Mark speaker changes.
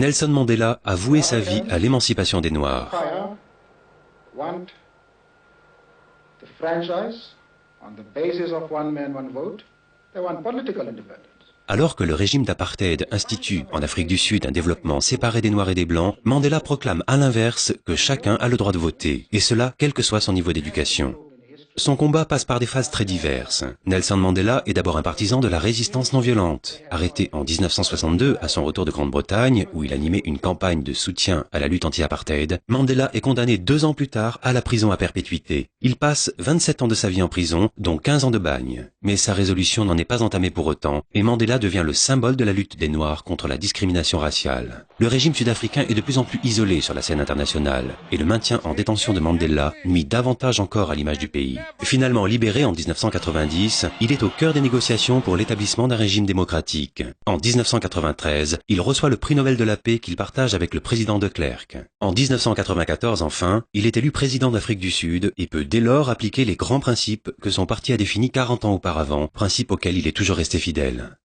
Speaker 1: Nelson Mandela a voué sa vie à l'émancipation des Noirs. Alors que le régime d'apartheid institue en Afrique du Sud un développement séparé des Noirs et des Blancs, Mandela proclame à l'inverse que chacun a le droit de voter, et cela quel que soit son niveau d'éducation. Son combat passe par des phases très diverses. Nelson Mandela est d'abord un partisan de la résistance non violente. Arrêté en 1962 à son retour de Grande-Bretagne, où il animait une campagne de soutien à la lutte anti-apartheid, Mandela est condamné 2 ans plus tard à la prison à perpétuité. Il passe 27 ans de sa vie en prison, dont 15 ans de bagne. Mais sa résolution n'en est pas entamée pour autant, et Mandela devient le symbole de la lutte des Noirs contre la discrimination raciale. Le régime sud-africain est de plus en plus isolé sur la scène internationale, et le maintien en détention de Mandela nuit davantage encore à l'image du pays. Finalement libéré en 1990, il est au cœur des négociations pour l'établissement d'un régime démocratique. En 1993, il reçoit le prix Nobel de la paix qu'il partage avec le président de Klerk. En 1994, enfin, il est élu président d'Afrique du Sud et peut dès lors appliquer les grands principes que son parti a définis 40 ans auparavant, principes auxquels il est toujours resté fidèle.